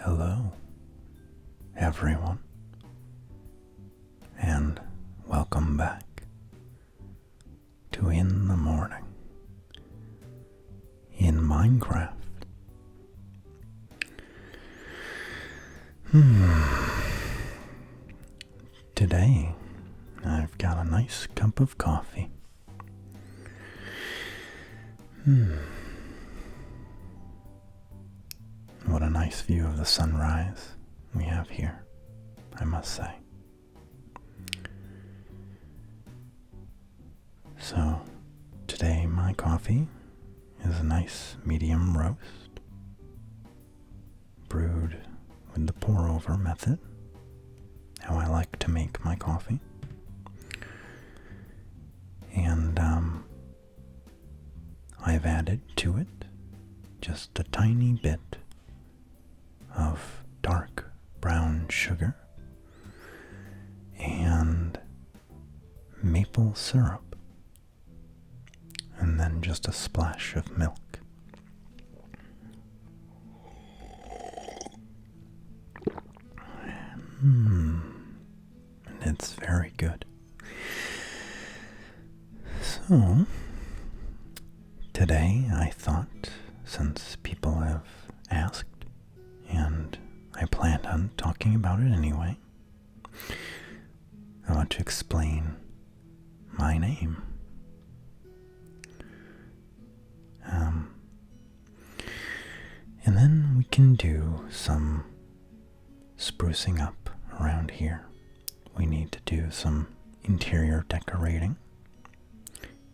Hello, everyone, and welcome back to In the Morning in Minecraft. Today, I've got a nice cup of coffee. What a nice view of the sunrise we have here, I must say. So, today my coffee is a nice medium roast, brewed with the pour-over method, how I like to make my coffee. And I've added to it just a tiny bit of dark brown sugar and maple syrup, and then just a splash of milk. And it's very good. So, today I thought, since people have asked, and I planned on talking about it anyway, I want to explain my name. And then we can do some sprucing up around here. We need to do some interior decorating,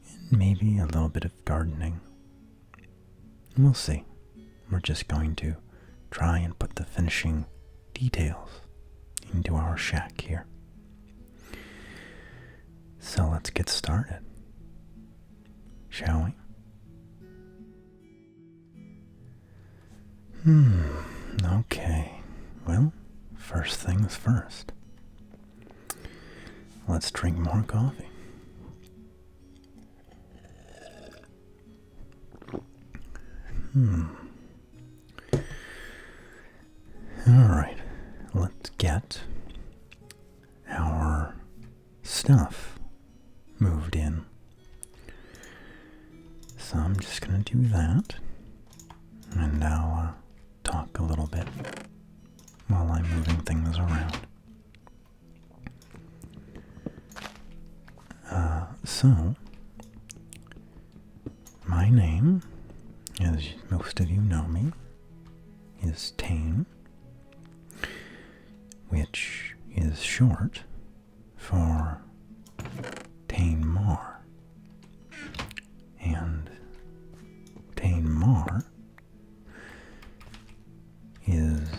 and maybe a little bit of gardening. We'll see. We're just going to try and put the finishing details into our shack here. So let's get started, shall we? Okay. Well, first things first. Let's drink more coffee. Alright, let's get our stuff moved in. So I'm just going to do that, and I'll talk a little bit while I'm moving things around. So, my name, as most of you know me, is Tain, which is short for TainMarr. And TainMarr is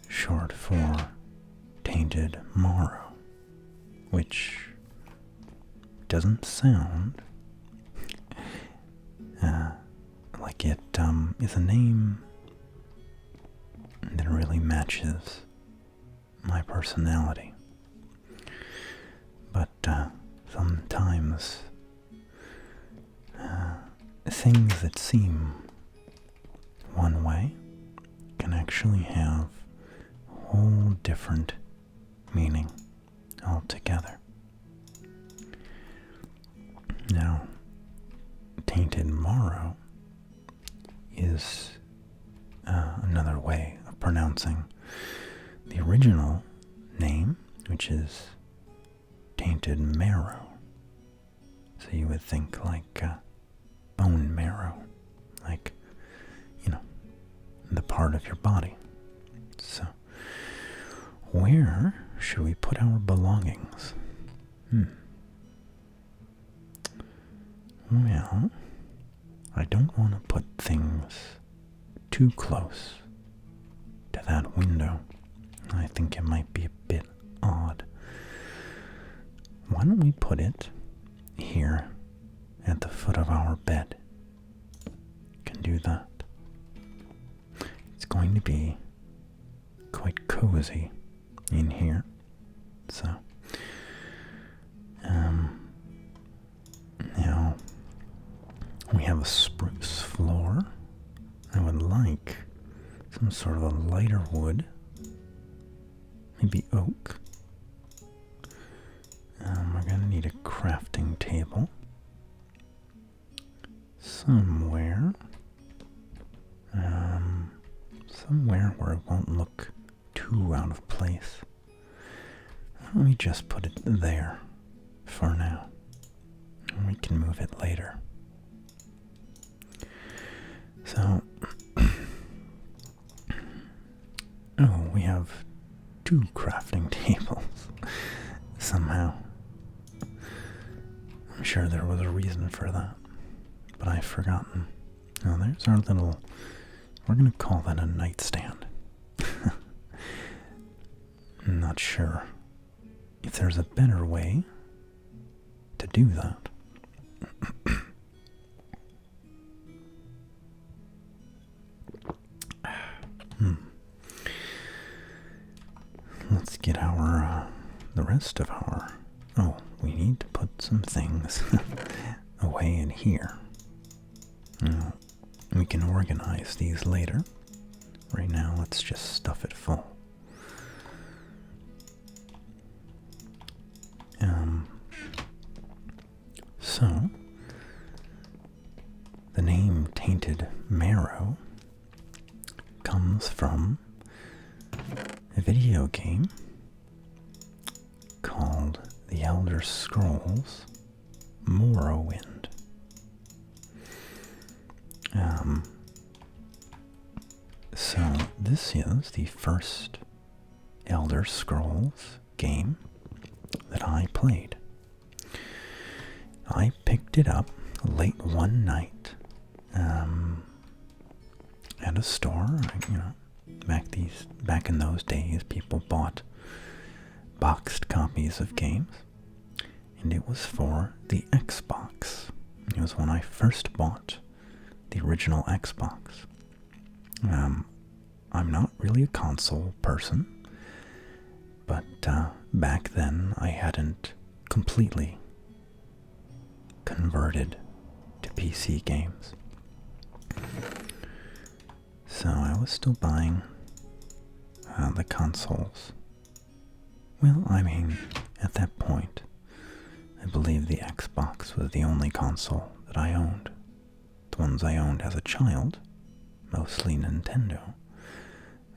short for tainted marrow, which doesn't sound like it is a name that really matches my personality. But sometimes things that seem one way can actually have a whole different meaning altogether. Now, tainted marrow is another way of pronouncing the original name, which is tainted marrow. So you would think like bone marrow, like, the part of your body. So, where should we put our belongings? Well, I don't want to put things too close to that window. I think it might be a bit odd. Why don't we put it here at the foot of our bed? Can do that. It's going to be quite cozy in here. So, now we have a spruce floor. I would like some sort of a lighter wood. Maybe oak. We're going to need a crafting table. Somewhere. Somewhere where it won't look too out of place. Why don't we just put it there for now? And we can move it later. So, oh, we have 2 crafting tables somehow. I'm sure there was a reason for that, but I've forgotten. Oh, there's our little, we're going to call that a nightstand. I'm not sure if there's a better way to do that. Let's get our, the rest of our, oh, we need to put some things away in here. We can organize these later. Right now, let's just stuff it full. So, the name Tainted Marrow comes from a video game called The Elder Scrolls Morrowind. So this is the first Elder Scrolls game that I played. I picked it up late one night at a store. Back in those days, people bought boxed copies of games, and it was for the Xbox. It was when I first bought the original Xbox. I'm not really a console person, but back then I hadn't completely converted to PC games. So I was still buying the consoles. Well, I mean, at that point, I believe the Xbox was the only console that I owned. The ones I owned as a child, mostly Nintendo,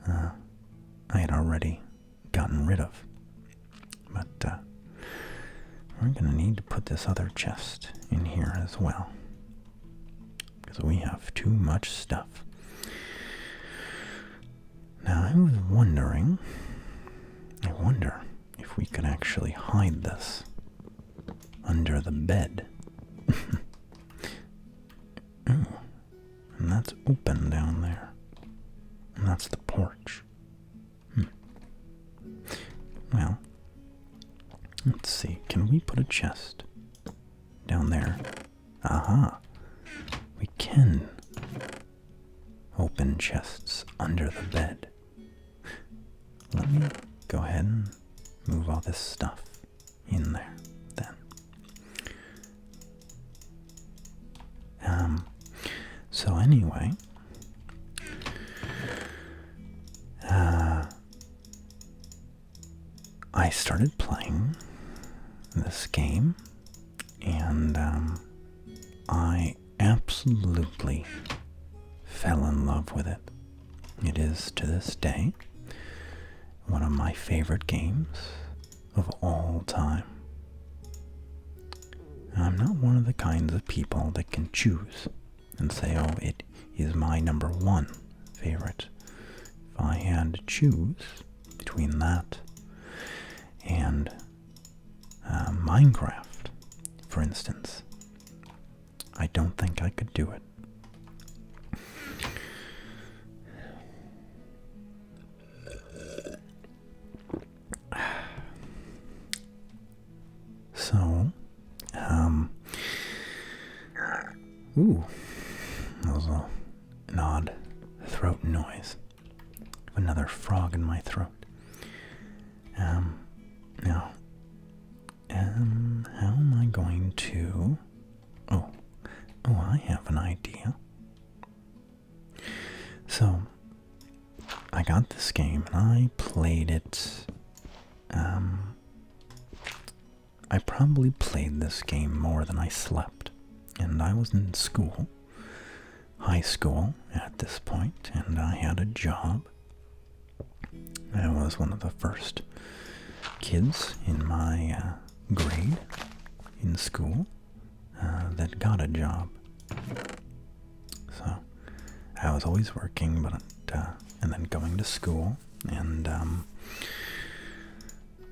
I had already gotten rid of. But we're going to need to put this other chest in here as well, because we have too much stuff. Now, I was wondering, I wonder if we could actually hide this under the bed. Ooh, and that's open down there. And that's the porch. Well, let's see. Can we put a chest down there? Aha! We can open chests under the bed. Let me go ahead and move all this stuff in there then. So anyway, I started playing this game, and I absolutely fell in love with it. It is, to this day, one of my favorite games of all time. I'm not one of the kinds of people that can choose and say, oh, it is my number one favorite. If I had to choose between that and Minecraft, for instance, I don't think I could do it. So, ooh, that was an odd throat noise. Another frog in my throat. Now, how am I going to... Oh, I have an idea. So, got this game and I played it. I probably played this game more than I slept. And I was in school, high school at this point, and I had a job. I was one of the first kids in my grade in school that got a job. So I was always working, but and then going to school, and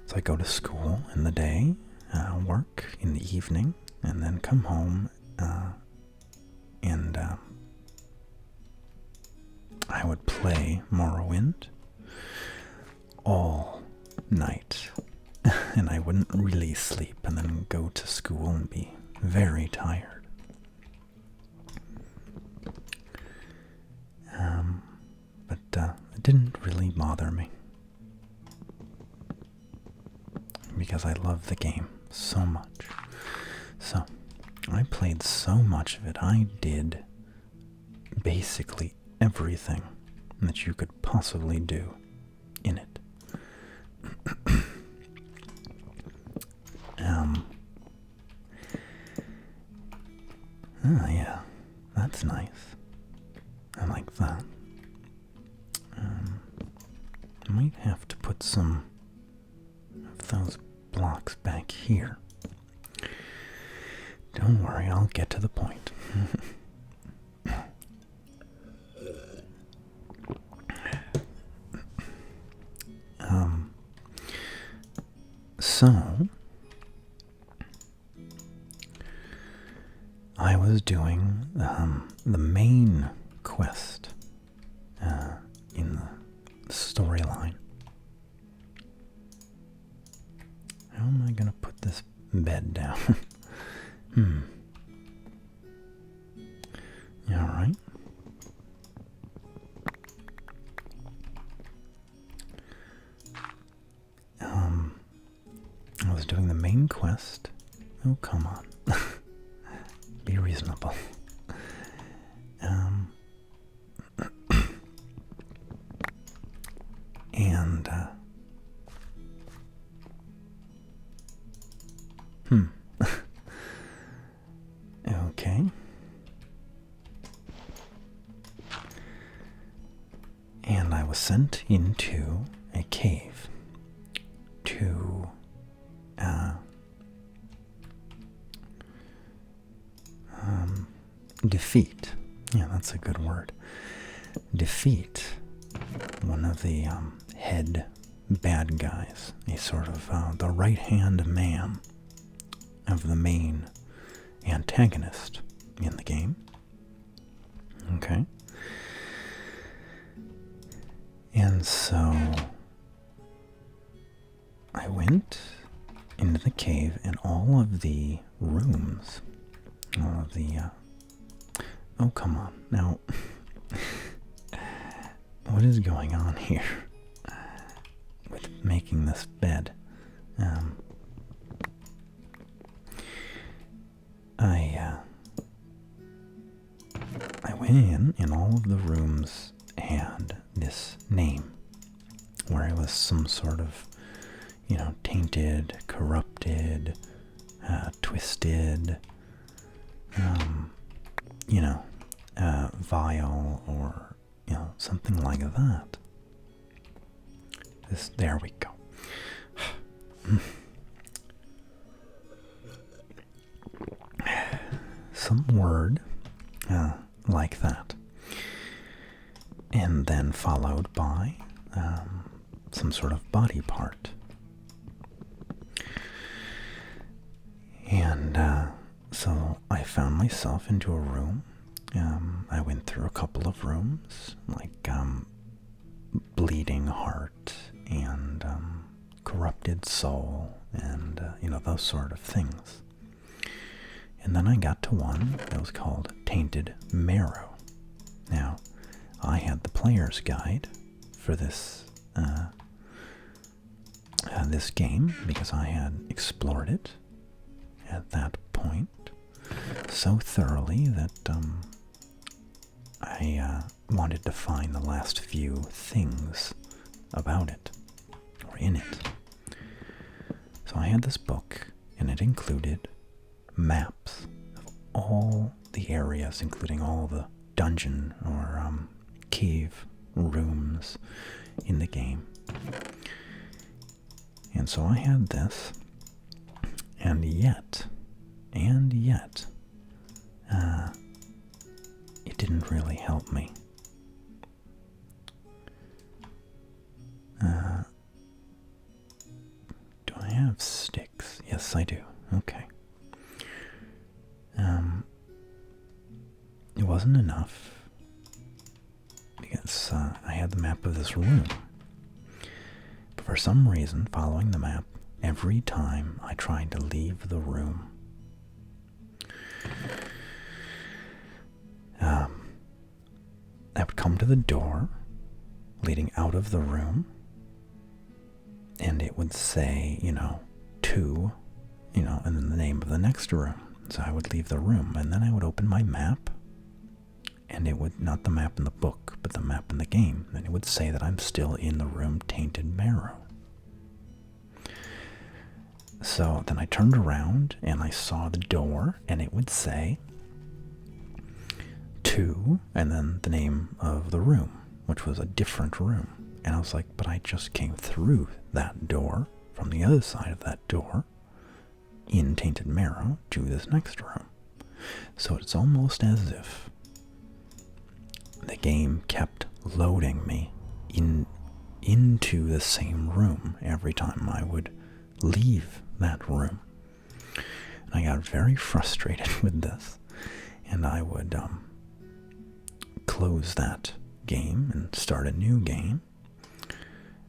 so I go to school in the day, work in the evening, and then come home, and I would play Morrowind all night, and I wouldn't really sleep, and then go to school and be very tired. But it didn't really bother me, because I love the game so much. So I played so much of it. I did basically everything that you could possibly do in it. Oh yeah, that's nice. I like that. I might have to put some of those blocks back here. Don't worry, I'll get to the point. So I was doing the main quest in the storyline. How am I going to put this bed down? All right. I was doing the main quest. Oh, come on. Be reasonable. And okay. And I was sent into a cave to defeat. Yeah, that's a good word. Defeat one of the head bad guys, a sort of the right-hand man of the main antagonist in the game. Okay. And so I went into the cave, and all of the rooms, all of the oh, come on. Now, what is going on here with making this bed? I went in, and all of the rooms had this name, where it was some sort of, tainted, corrupted, twisted, vile, or, something like that. There we go. Some word like that. And then followed by some sort of body part. And so I found myself into a room. I went through a couple of rooms, like bleeding heart and corrupted soul and, those sort of things. And then I got to one that was called Tainted Marrow. Now, I had the player's guide for this this game because I had explored it at that point so thoroughly that wanted to find the last few things about it, or in it. So I had this book, and it included maps of all the areas, including all the dungeon or cave rooms in the game. And so I had this, and yet, it didn't really help me. Do I have sticks? Yes, I do. Okay. It wasn't enough because I had the map of this room. But for some reason, following the map, every time I tried to leave the room, I would come to the door leading out of the room, and it would say, to, and then the name of the next room. So I would leave the room, and then I would open my map, and it would, not the map in the book, but the map in the game, and it would say that I'm still in the room TainMarr. So then I turned around, and I saw the door, and it would say, to, and then the name of the room, which was a different room. And I was like, but I just came through that door, from the other side of that door, in TainMarr to this next room. So it's almost as if the game kept loading me into the same room every time I would leave that room. And I got very frustrated with this, and I would close that game and start a new game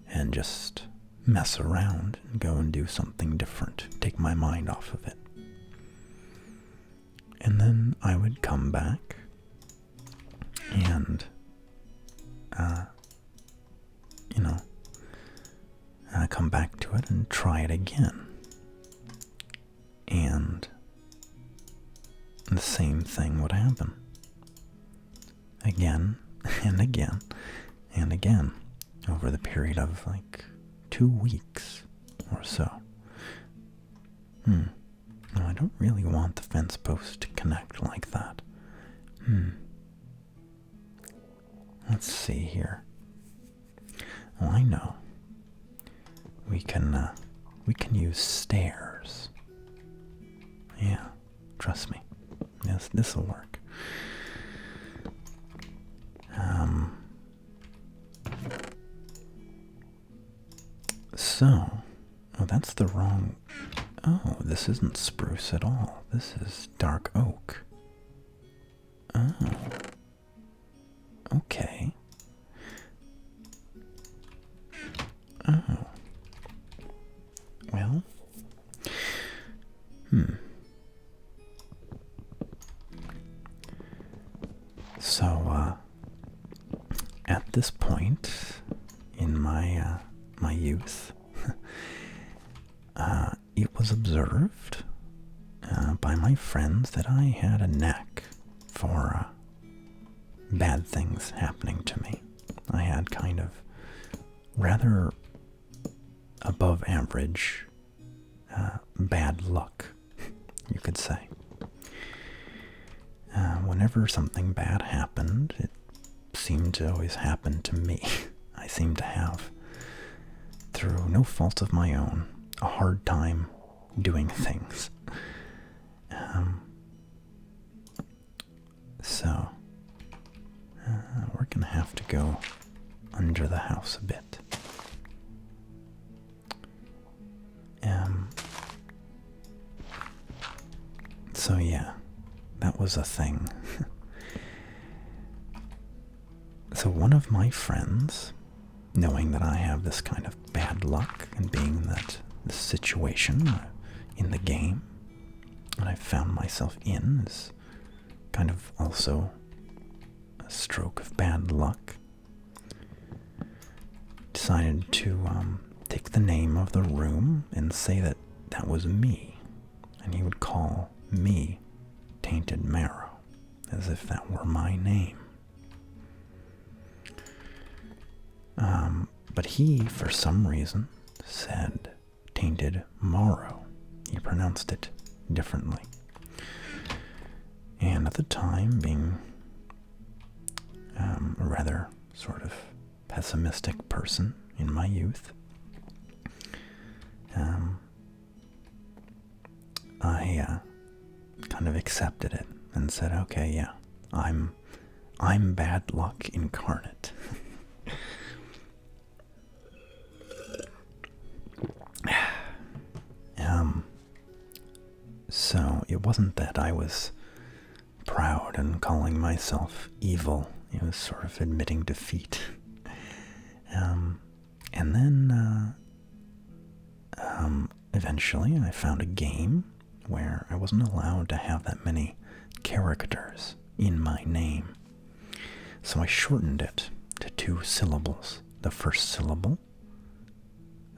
and just mess around and go and do something different, take my mind off of it. And then I would come back and come back to it and try it again. And the same thing would happen. Again and again and again over the period of like 2 weeks or so. No, I don't really want the fence post to connect like that. Let's see here. Oh, I know. We can use stairs. Yeah, trust me. Yes, this'll work. Oh, that's the wrong. Oh, this isn't spruce at all. This is dark oak. Oh. Okay. Oh. Well. So, at this point in my youth, it was observed by my friends that I had a knack for bad things happening to me. I had kind of rather above average bad luck, you could say. Whenever something bad happened, it seemed to always happen to me. I seemed to have, through no fault of my own, a hard time doing things. So, we're gonna have to go under the house a bit. So yeah, that was a thing. So one of my friends, knowing that I have this kind of bad luck, and being that the situation in the game that I found myself in is kind of also a stroke of bad luck, decided to take the name of the room and say that that was me, and he would call me TainMarr, as if that were my name. But he, for some reason, said tainted marrow. He pronounced it differently. And at the time, being a rather sort of pessimistic person in my youth, I kind of accepted it and said, okay, yeah, I'm bad luck incarnate. So it wasn't that I was proud and calling myself evil. It was sort of admitting defeat. And then eventually I found a game where I wasn't allowed to have that many characters in my name. So I shortened it to 2 syllables, the first syllable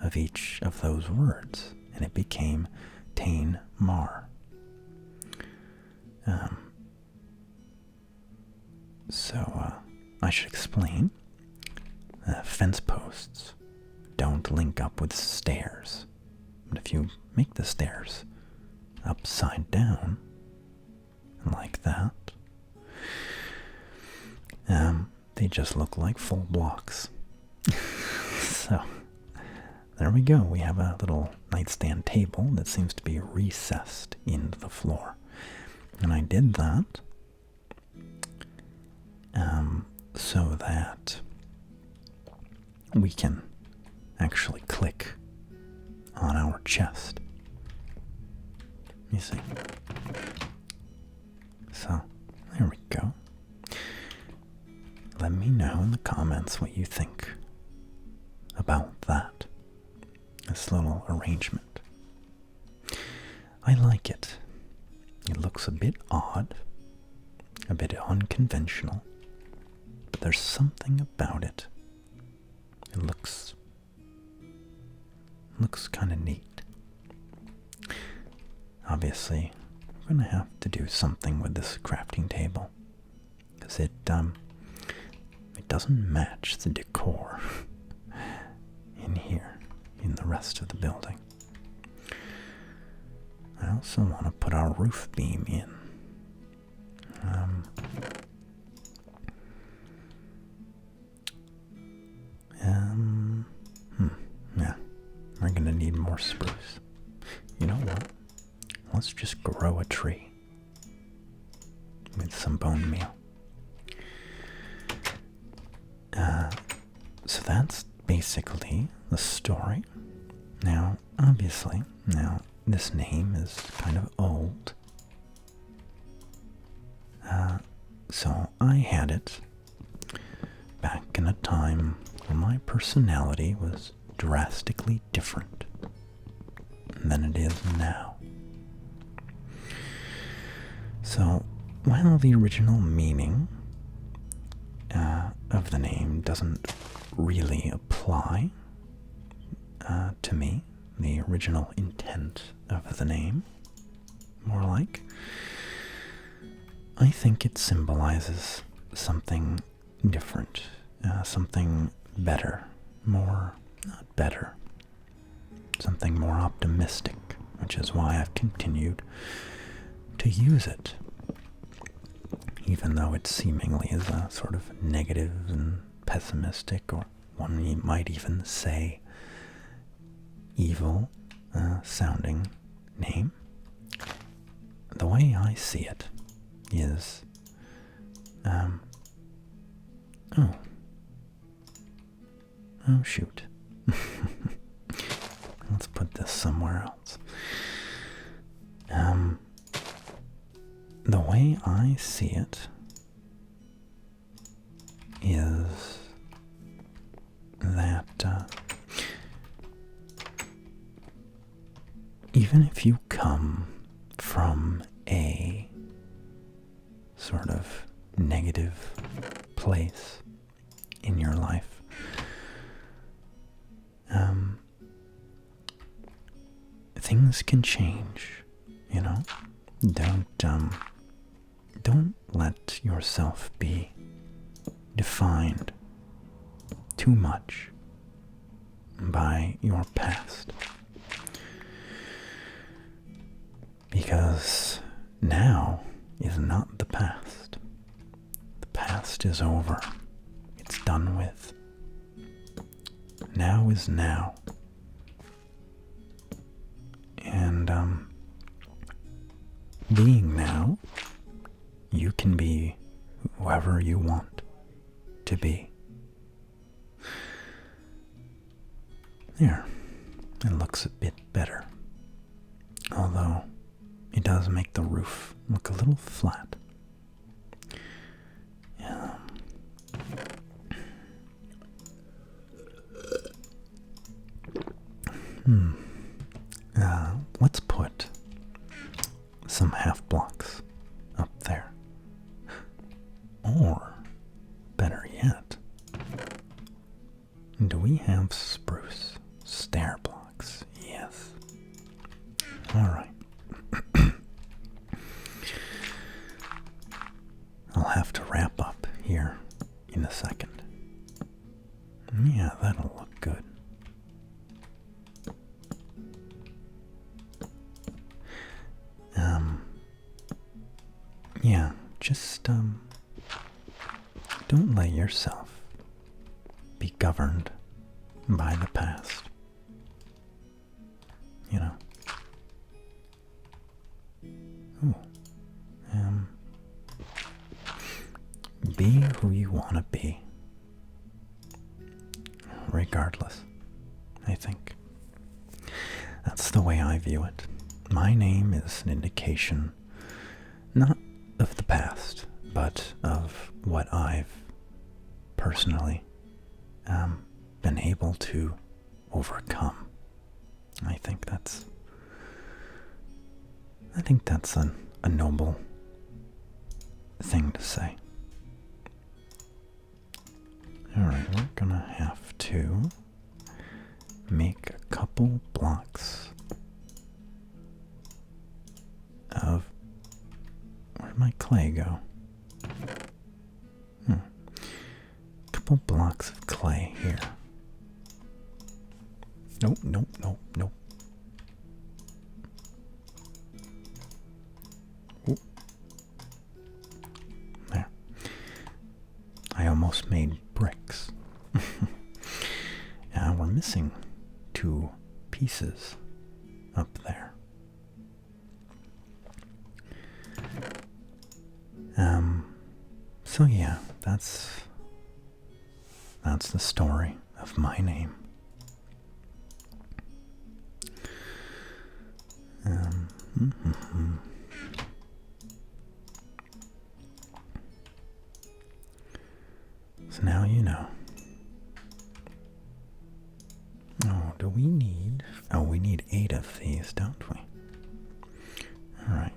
of each of those words, and it became TainMarr. So I should explain. Fence posts don't link up with stairs. But if you make the stairs upside down, like that, they just look like full blocks. So, there we go. We have a little nightstand table that seems to be recessed into the floor. And I did that so that we can actually click on our chest. You see? So, there we go. Let me know in the comments what you think about that. This little arrangement. I like it. It looks a bit odd, a bit unconventional, but there's something about it. It looks kind of neat. Obviously, I'm going to have to do something with this crafting table, because it doesn't match the decor in here, in the rest of the building. I also want to put our roof beam in. Yeah, we're gonna need more spruce. You know what? Let's just grow a tree with some bone meal. So that's basically the story. Now, obviously, this name is kind of old. So I had it back in a time when my personality was drastically different than it is now. So, while the original meaning of the name doesn't really apply to me, the original intent of the name, more like, I think it symbolizes something different, something better, not better, something more optimistic, which is why I've continued to use it, even though it seemingly is a sort of negative and pessimistic, or one might even say evil sounding name. The way I see it is, oh shoot. Let's put this somewhere else. The way I see it is that even if you come from a sort of negative place in your life, things can change, you know? Don't let yourself be defined too much by your past. Because now is not the past. The past is over. It's done with. Now is now. And, being now, you can be whoever you want to be. There. It looks a bit better. Although, it does make the roof look a little flat. Let's put some half blocks up there. Or, better yet, do we have spruce stair blocks? Yes. Alright. I'll have to wrap up here in a second. Yeah, that'll look good. Yeah, just, don't let yourself be governed by the past. You know? Ooh. Be who you want to be. Regardless, I think. That's the way I view it. My name is an indication, not of the past, but of what I've personally been able to overcome. I think that's a noble thing to say. Alright, we're gonna have to make a couple blocks of... Where'd my clay go? Couple blocks of clay here. Nope, nope, nope, nope. Oop. There. I almost made bricks. We're missing 2 pieces up there. So yeah, that's the story of my name. So now you know. Oh, do we need... Oh, we need 8 of these, don't we? Alright.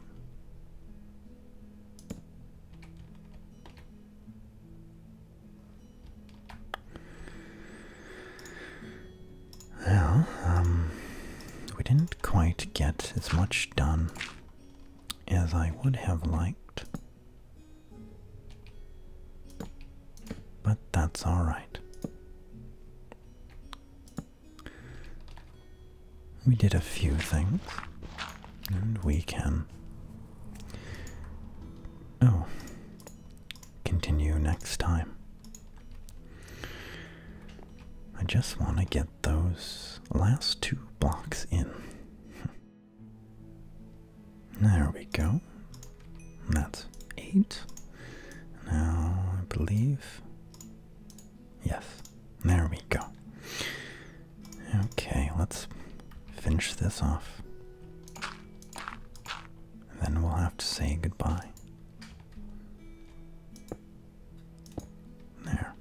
Well, we didn't quite get as much done as I would have liked. But that's alright. We did a few things, and we can continue next time. I just want to get those last 2 blocks in. There we go. That's 8. Now, I believe... Yes, there we go. Okay, let's finish this off. Then we'll have to say goodbye. There.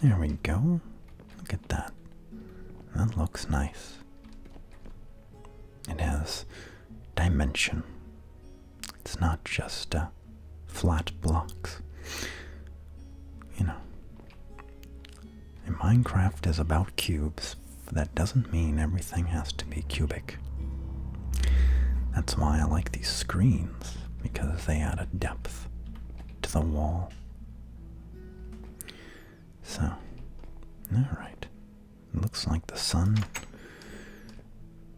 There we go. Look at that. That looks nice. It has dimension. It's not just flat blocks. You know, Minecraft is about cubes, but that doesn't mean everything has to be cubic. That's why I like these screens, because they add a depth to against the wall. So, alright. It looks like the sun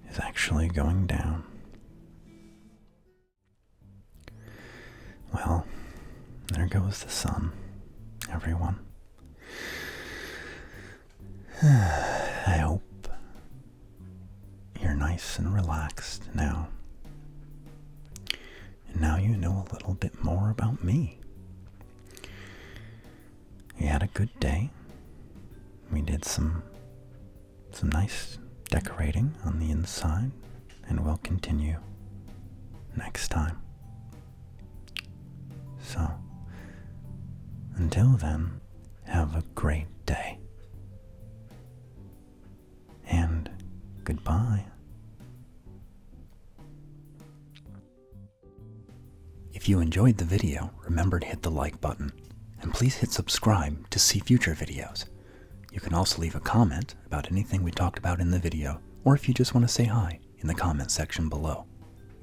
is actually going down. Well, there goes the sun, everyone. I hope you're nice and relaxed now. And now you know a little bit more about me. We had a good day. We did some nice decorating on the inside, and we'll continue next time. So, until then, have a great day. And goodbye. If you enjoyed the video, remember to hit the like button, and please hit subscribe to see future videos. You can also leave a comment about anything we talked about in the video, or if you just want to say hi in the comment section below.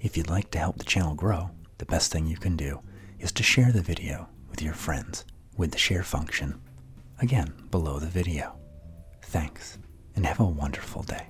If you'd like to help the channel grow, the best thing you can do is to share the video with your friends with the share function, again below the video. Thanks, and have a wonderful day.